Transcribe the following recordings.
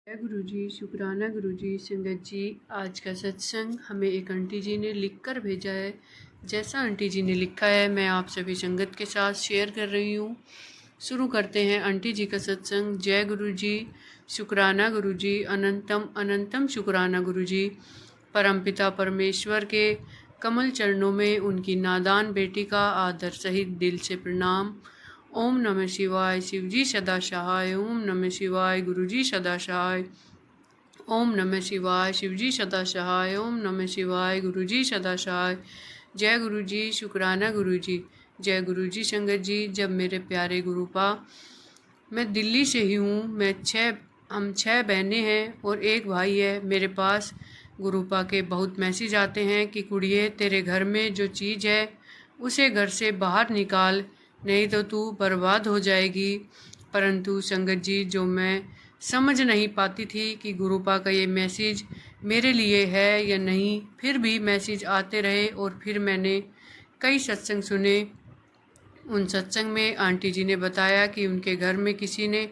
जय गुरु जी, शुक्राना गुरु जी। संगत जी, आज का सत्संग हमें एक आंटी जी ने लिख कर भेजा है। जैसा आंटी जी ने लिखा है मैं आप सभी संगत के साथ शेयर कर रही हूँ। शुरू करते हैं आंटी जी का सत्संग। जय गुरु जी, शुक्राना गुरु जी, अनंतम अनंतम शुक्राना गुरु जी। परमपिता परमेश्वर के कमल चरणों में उनकी नादान बेटी का आदर सहित दिल से प्रणाम। ओम नमः शिवाय, शिवजी सदा सहाय। ओम नमः शिवाय, गुरुजी सदा सहाय। ओम नमः शिवाय, शिवजी सदा सहाय। ओम नमः शिवाय, गुरुजी सदा सहाय। जय गुरु जी, शुक्राना गुरु जी। जय गुरु जी। संगत जी, जब मेरे प्यारे गुरुपा, मैं दिल्ली से ही हूँ। हम छः बहनें हैं और एक भाई है। मेरे पास गुरुपा के बहुत मैसेज आते हैं कि कुड़िए, तेरे घर में जो चीज़ है उसे घर से बाहर निकाल, नहीं तो तू बर्बाद हो जाएगी। परंतु संगत जी, जो मैं समझ नहीं पाती थी कि गुरुपा का ये मैसेज मेरे लिए है या नहीं, फिर भी मैसेज आते रहे और फिर मैंने कई सत्संग सुने। उन सत्संग में आंटी जी ने बताया कि उनके घर में किसी ने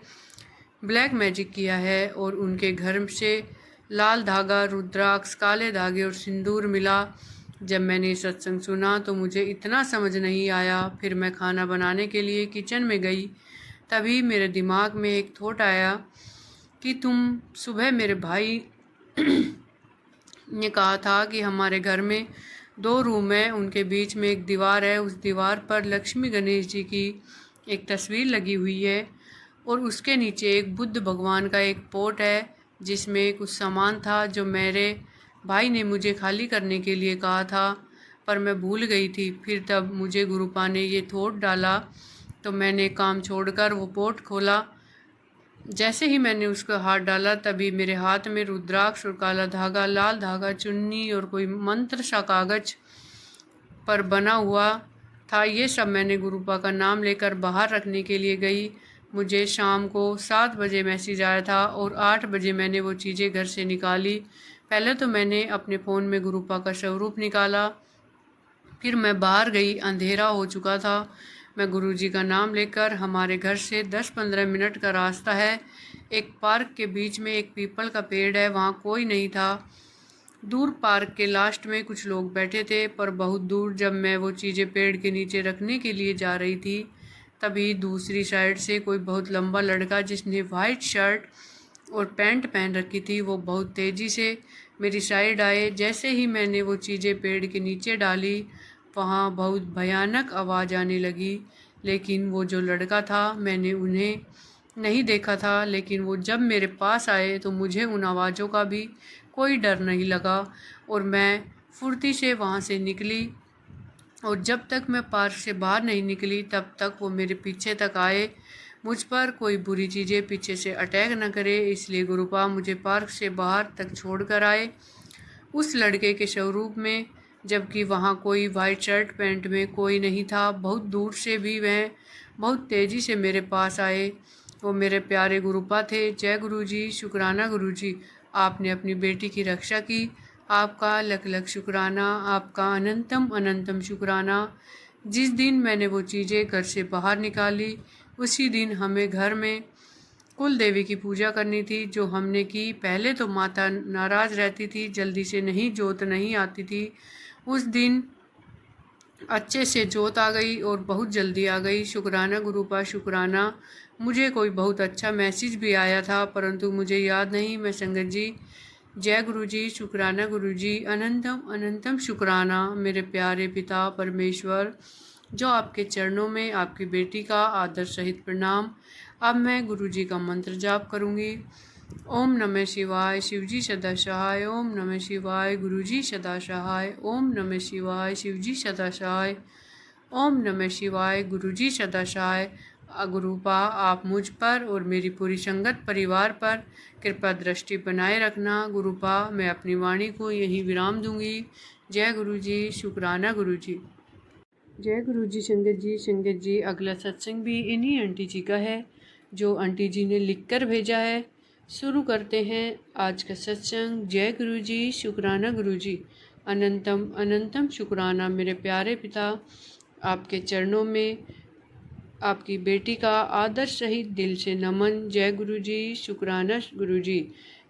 ब्लैक मैजिक किया है और उनके घर से लाल धागा, रुद्राक्ष, काले धागे और सिंदूर मिला। जब मैंने सत्संग सुना तो मुझे इतना समझ नहीं आया। फिर मैं खाना बनाने के लिए किचन में गई। तभी मेरे दिमाग में एक थॉट आया कि तुम सुबह मेरे भाई ने कहा था कि हमारे घर में 2 रूम है, उनके बीच में एक दीवार है, उस दीवार पर लक्ष्मी गणेश जी की एक तस्वीर लगी हुई है और उसके नीचे एक बुद्ध भगवान का एक पोट है जिसमें कुछ सामान था जो मेरे भाई ने मुझे खाली करने के लिए कहा था, पर मैं भूल गई थी। फिर तब मुझे गुरुपा ने ये थॉट डाला तो मैंने काम छोड़कर वो पोट खोला। जैसे ही मैंने उसका हाथ डाला तभी मेरे हाथ में रुद्राक्ष और काला धागा, लाल धागा, चुन्नी और कोई मंत्र सा कागज पर बना हुआ था। ये सब मैंने गुरुपा का नाम लेकर बाहर रखने के लिए गई। मुझे शाम को 7 बजे मैसेज आया था और 8 बजे मैंने वो चीज़ें घर से निकाली। पहले तो मैंने अपने फ़ोन में गुरुपा का स्वरूप निकाला, फिर मैं बाहर गई। अंधेरा हो चुका था। मैं गुरुजी का नाम लेकर, हमारे घर से 10-15 मिनट का रास्ता है, एक पार्क के बीच में एक पीपल का पेड़ है, वहाँ कोई नहीं था। दूर पार्क के लास्ट में कुछ लोग बैठे थे, पर बहुत दूर। जब मैं वो चीज़ें पेड़ के नीचे रखने के लिए जा रही थी तभी दूसरी साइड से कोई बहुत लंबा लड़का जिसने वाइट शर्ट और पैंट पहन रखी थी, वो बहुत तेज़ी से मेरी साइड आए। जैसे ही मैंने वो चीज़ें पेड़ के नीचे डाली, वहाँ बहुत भयानक आवाज़ आने लगी। लेकिन वो जो लड़का था, मैंने उन्हें नहीं देखा था, लेकिन वो जब मेरे पास आए तो मुझे उन आवाज़ों का भी कोई डर नहीं लगा और मैं फुर्ती से वहाँ से निकली। और जब तक मैं पार्क से बाहर नहीं निकली तब तक वो मेरे पीछे तक आए। मुझ पर कोई बुरी चीज़ें पीछे से अटैक न करे, इसलिए गुरुपा मुझे पार्क से बाहर तक छोड़ कर आए उस लड़के के स्वरूप में, जबकि वहाँ कोई वाइट शर्ट पैंट में कोई नहीं था। बहुत दूर से भी वह बहुत तेज़ी से मेरे पास आए। वो मेरे प्यारे गुरुपा थे। जय गुरु जी, शुक्राना गुरु जी। आपने अपनी बेटी की रक्षा की, आपका लख लख शुक्राना, आपका अनंतम अनंतम शुक्राना। जिस दिन मैंने वो चीज़ें घर से बाहर निकाली उसी दिन हमें घर में कुल देवी की पूजा करनी थी, जो हमने की। पहले तो माता नाराज़ रहती थी, जल्दी से नहीं जोत नहीं आती थी। उस दिन अच्छे से जोत आ गई और बहुत जल्दी आ गई। शुक्राना गुरुपा, शुक्राना। मुझे कोई बहुत अच्छा मैसेज भी आया था परंतु मुझे याद नहीं। मैं संगत जी, जय गुरु जी, शुक्राना गुरु जी, अनंतम अनंतम शुक्राना। मेरे प्यारे पिता परमेश्वर, जो आपके चरणों में आपकी बेटी का आदर सहित प्रणाम। अब मैं गुरु जी का मंत्र जाप करूँगी। ओम नमः शिवाय, शिवजी सदा सहाय। ओम नमः शिवाय, गुरुजी सदा सहाय। ओम नमः शिवाय, शिवजी सदा सहाय। ओम नमः शिवाय, गुरुजी सदा सहाय। गुरुपा, आप मुझ पर और मेरी पूरी संगत परिवार पर कृपा दृष्टि बनाए रखना। गुरुपा, मैं अपनी वाणी को यहीं विराम दूंगी। जय गुरु जी, शुक्राना गुरु जी। जय गुरु जी। संगत जी, अगला सत्संग भी इन्हीं आंटी जी का है जो आंटी जी ने लिख कर भेजा है। शुरू करते हैं आज का सत्संग। जय गुरु जी, शुक्राना गुरु जी, अनंतम अनंतम शुक्राना। मेरे प्यारे पिता, आपके चरणों में आपकी बेटी का आदर सहित दिल से नमन। जय गुरु जी, शुक्राना गुरु जी।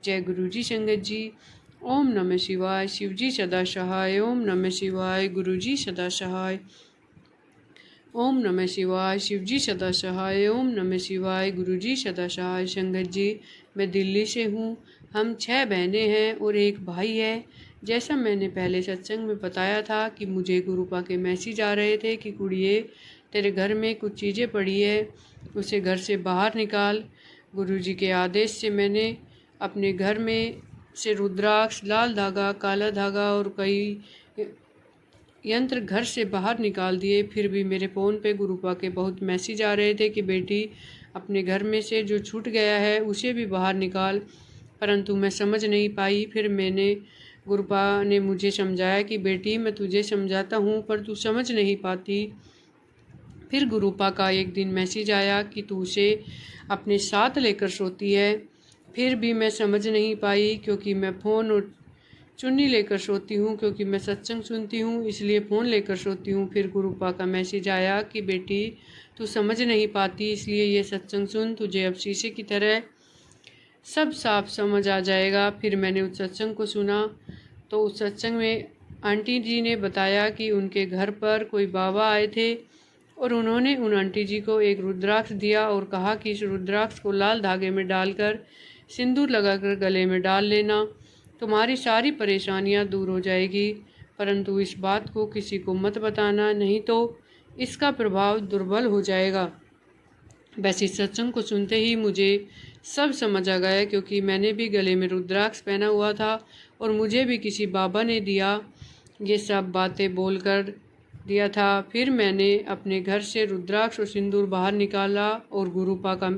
जय गुरु जी संगत जी। ओम नमः शिवाय। शिव जी सदा सहाय। ओम नमः शिवाय। गुरु जी सदा सहाय। ओम नमः शिवाय। शिव जी सदा सहाय। ओम नमः शिवाय। गुरु जी सदा सहाय। संगत जी, मैं दिल्ली से हूँ। हम 6 बहनें हैं और एक भाई है। जैसा मैंने पहले सत्संग में बताया था कि मुझे गुरुपा के मैसेज आ रहे थे कि कुड़िए, तेरे घर में कुछ चीज़ें पड़ी है, उसे घर से बाहर निकाल। गुरुजी के आदेश से मैंने अपने घर में से रुद्राक्ष, लाल धागा, काला धागा और कई यंत्र घर से बाहर निकाल दिए। फिर भी मेरे फ़ोन पे गुरुपा के बहुत मैसेज आ रहे थे कि बेटी, अपने घर में से जो छूट गया है उसे भी बाहर निकाल, परंतु मैं समझ नहीं पाई। फिर मैंने गुरुपा ने मुझे समझाया कि बेटी, मैं तुझे समझाता हूँ पर तू समझ नहीं पाती। फिर गुरुपा का एक दिन मैसेज आया कि तू उसे अपने साथ लेकर सोती है। फिर भी मैं समझ नहीं पाई, क्योंकि मैं फ़ोन और चुन्नी लेकर सोती हूँ, क्योंकि मैं सत्संग सुनती हूँ इसलिए फ़ोन लेकर सोती हूँ। फिर गुरुपा का मैसेज आया कि बेटी, तू समझ नहीं पाती इसलिए ये सत्संग सुन, तुझे अब शीशे की तरह सब साफ समझ आ जाएगा। फिर मैंने उस सत्संग को सुना तो उस सत्संग में आंटी जी ने बताया कि उनके घर पर कोई बाबा आए थे और उन्होंने उन आंटी जी को एक रुद्राक्ष दिया और कहा कि इस रुद्राक्ष को लाल धागे में डालकर सिंदूर लगाकर गले में डाल लेना, तुम्हारी सारी परेशानियां दूर हो जाएगी। परंतु इस बात को किसी को मत बताना, नहीं तो इसका प्रभाव दुर्बल हो जाएगा। वैसे सत्संग को सुनते ही मुझे सब समझ आ गया, क्योंकि मैंने भी गले में रुद्राक्ष पहना हुआ था और मुझे भी किसी बाबा ने दिया, ये सब बातें बोलकर दिया था। फिर मैंने अपने घर से रुद्राक्ष और सिंदूर बाहर निकाला और गुरुपा का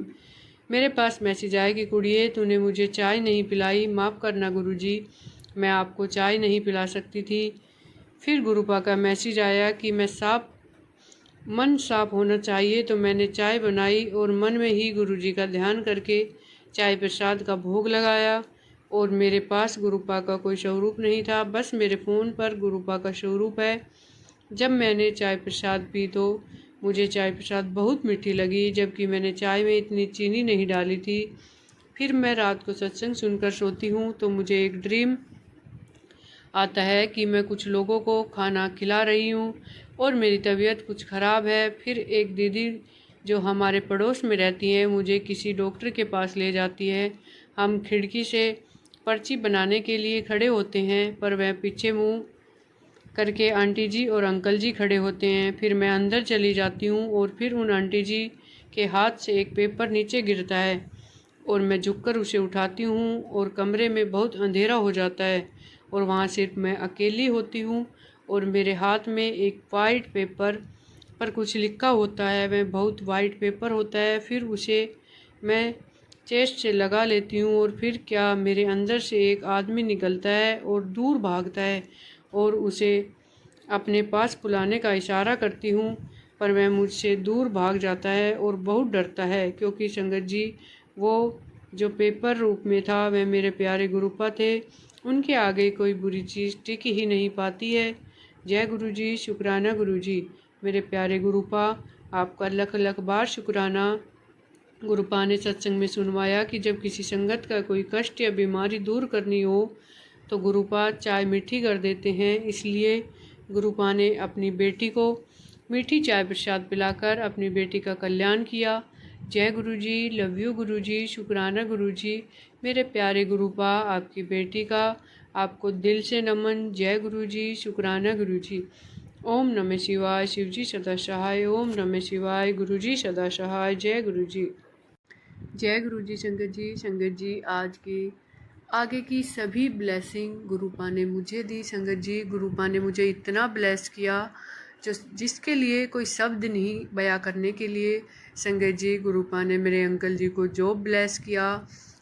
मेरे पास मैसेज आया कि कुड़िए, तूने मुझे चाय नहीं पिलाई, माफ़ करना गुरुजी, मैं आपको चाय नहीं पिला सकती थी। फिर गुरुपा का मैसेज आया कि मन साफ होना चाहिए, तो मैंने चाय बनाई और मन में ही गुरुजी का ध्यान करके चाय प्रसाद का भोग लगाया। और मेरे पास गुरुपा का कोई स्वरूप नहीं था, बस मेरे फ़ोन पर गुरुपा का स्वरूप है। जब मैंने चाय प्रसाद पी तो मुझे चाय प्रसाद बहुत मीठी लगी, जबकि मैंने चाय में इतनी चीनी नहीं डाली थी। फिर मैं रात को सत्संग सुनकर सोती हूँ तो मुझे एक ड्रीम आता है कि मैं कुछ लोगों को खाना खिला रही हूँ और मेरी तबीयत कुछ ख़राब है। फिर एक दीदी जो हमारे पड़ोस में रहती है मुझे किसी डॉक्टर के पास ले जाती है। हम खिड़की से पर्ची बनाने के लिए खड़े होते हैं, पर वह पीछे मुँह करके आंटी जी और अंकल जी खड़े होते हैं। फिर मैं अंदर चली जाती हूँ और फिर उन आंटी जी के हाथ से एक पेपर नीचे गिरता है और मैं झुककर उसे उठाती हूँ और कमरे में बहुत अंधेरा हो जाता है और वहाँ सिर्फ मैं अकेली होती हूँ और मेरे हाथ में एक वाइट पेपर पर कुछ लिखा होता है, वह बहुत वाइट पेपर होता है। फिर उसे मैं चेस्ट से लगा लेती हूँ और फिर क्या मेरे अंदर से एक आदमी निकलता है और दूर भागता है और उसे अपने पास बुलाने का इशारा करती हूँ, पर वह मुझसे दूर भाग जाता है और बहुत डरता है, क्योंकि संगत जी वो जो पेपर रूप में था वह मेरे प्यारे गुरुपा थे, उनके आगे कोई बुरी चीज़ टिक ही नहीं पाती है। जय गुरु जी, शुक्राना गुरु जी। मेरे प्यारे गुरुपा, आपका लख लख बार शुक्राना। गुरुपा ने सत्संग में सुनवाया कि जब किसी संगत का कोई कष्ट या बीमारी दूर करनी हो तो गुरुपा चाय मीठी कर देते हैं। इसलिए गुरुपा ने अपनी बेटी को मीठी चाय प्रसाद पिलाकर अपनी बेटी का कल्याण किया। जय गुरु जी, लव यू गुरु जी, शुक्राना गुरु जी। मेरे प्यारे गुरुपा, आपकी बेटी का आपको दिल से नमन। जय गुरु जी, शुक्राना गुरु जी। ओम नमः शिवाय। शिव जी सदा सहाय। ओम नमः शिवाय। गुरु जी सदा सहाय। जय गुरु जी। जय गुरु जी। संगत जी, संगत जी, आज की आगे की सभी ब्लेसिंग गुरुपा ने मुझे दी। संगत जी, गुरुपा ने मुझे इतना ब्लेस किया जिसके लिए कोई शब्द नहीं बयां करने के लिए। संगत जी, गुरुपा ने मेरे अंकल जी को जॉब ब्लेस किया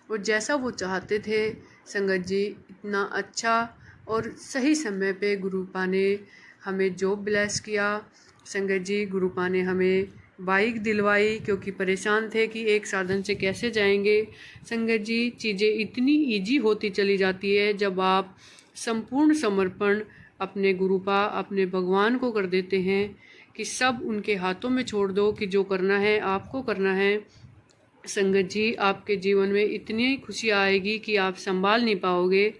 और जैसा वो चाहते थे संगत जी, इतना अच्छा और सही समय पे गुरुपा ने हमें जॉब ब्लेस किया। संगत जी, गुरुपा ने हमें बाइक दिलवाई, क्योंकि परेशान थे कि एक साधन से कैसे जाएंगे। संगत जी, चीज़ें इतनी इजी होती चली जाती है जब आप संपूर्ण समर्पण अपने गुरुपा, अपने भगवान को कर देते हैं, कि सब उनके हाथों में छोड़ दो कि जो करना है आपको करना है। संगत जी, आपके जीवन में इतनी खुशियाँ आएगी कि आप संभाल नहीं पाओगे।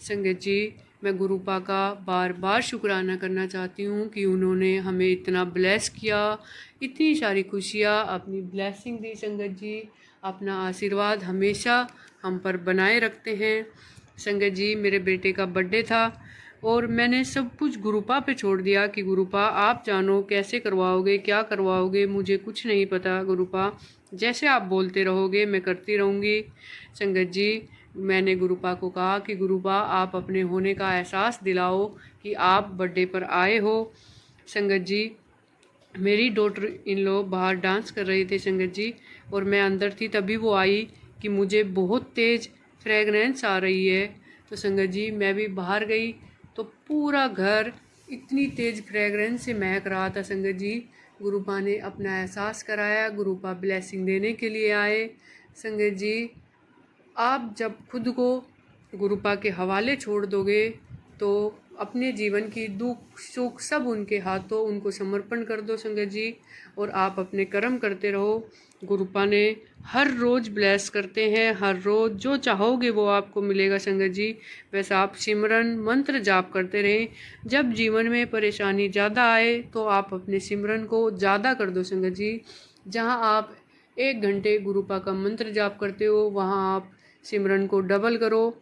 संगत जी, मैं गुरुपा का बार बार शुक्राना करना चाहती हूँ कि उन्होंने हमें इतना ब्लेस किया, इतनी सारी खुशियाँ, अपनी ब्लेसिंग दी। संगत जी, अपना आशीर्वाद हमेशा हम पर बनाए रखते हैं। संगत जी, मेरे बेटे का बर्थडे था और मैंने सब कुछ गुरुपा पे छोड़ दिया कि गुरुपा आप जानो कैसे करवाओगे, क्या करवाओगे, मुझे कुछ नहीं पता। गुरुपा जैसे आप बोलते रहोगे मैं करती रहूँगी। संगत जी, मैंने गुरुपा को कहा कि गुरुपा आप अपने होने का एहसास दिलाओ कि आप बर्थडे पर आए हो। संगत जी, मेरी डॉटर इन लॉ बाहर डांस कर रही थी संगत जी, और मैं अंदर थी, तभी वो आई कि मुझे बहुत तेज़ फ्रेगनेंस आ रही है। तो संगत जी, मैं भी बाहर गई तो पूरा घर इतनी तेज़ फ्रेगरेंस से महक रहा था। संगत जी, गुरुपा ने अपना एहसास कराया, गुरुपा ब्लेसिंग देने के लिए आए। संगत जी, आप जब खुद को गुरुपा के हवाले छोड़ दोगे तो अपने जीवन की दुख सुख सब उनके हाथों, उनको समर्पण कर दो संगत जी, और आप अपने कर्म करते रहो। गुरुपा ने हर रोज़ ब्लेस करते हैं, हर रोज़ जो चाहोगे वो आपको मिलेगा संगत जी। वैसे आप सिमरन मंत्र जाप करते रहें। जब जीवन में परेशानी ज़्यादा आए तो आप अपने सिमरन को ज़्यादा कर दो संगत जी। जहाँ आप 1 घंटे गुरुपा का मंत्र जाप करते हो, वहाँ आप सिमरन को डबल करो।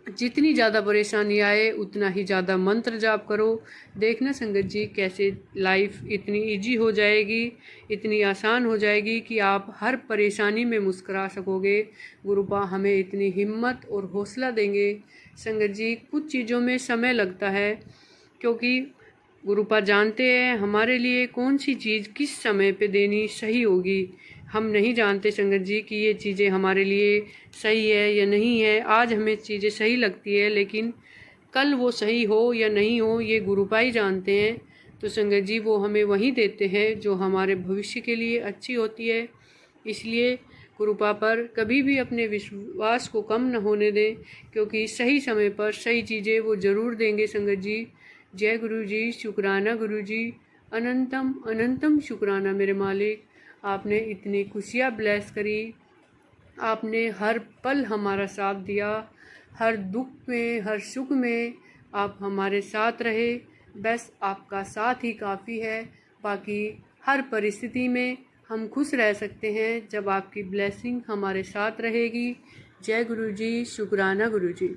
जितनी ज़्यादा परेशानी आए उतना ही ज़्यादा मंत्र जाप करो। देखना संगत जी कैसे लाइफ इतनी इजी हो जाएगी, इतनी आसान हो जाएगी कि आप हर परेशानी में मुस्कुरा सकोगे। गुरुपा हमें इतनी हिम्मत और हौसला देंगे। संगत जी, कुछ चीज़ों में समय लगता है क्योंकि गुरुपा जानते हैं हमारे लिए कौन सी चीज़ किस समय पे देनी सही होगी। हम नहीं जानते संगत जी कि ये चीज़ें हमारे लिए सही है या नहीं है। आज हमें चीज़ें सही लगती है, लेकिन कल वो सही हो या नहीं हो ये गुरुपा ही जानते हैं। तो संगत जी, वो हमें वही देते हैं जो हमारे भविष्य के लिए अच्छी होती है। इसलिए गुरुपा पर कभी भी अपने विश्वास को कम न होने दें, क्योंकि सही समय पर सही चीज़ें वो ज़रूर देंगे संगत जी। जय गुरु जी, शुक्राना गुरु जी, अनंतम अनंतम शुक्राना मेरे मालिक। आपने इतनी खुशियाँ ब्लेस करी, आपने हर पल हमारा साथ दिया, हर दुख में हर सुख में आप हमारे साथ रहे। बस आपका साथ ही काफ़ी है, बाकी हर परिस्थिति में हम खुश रह सकते हैं जब आपकी ब्लेसिंग हमारे साथ रहेगी। जय गुरु जी, शुक्राना गुरु जी।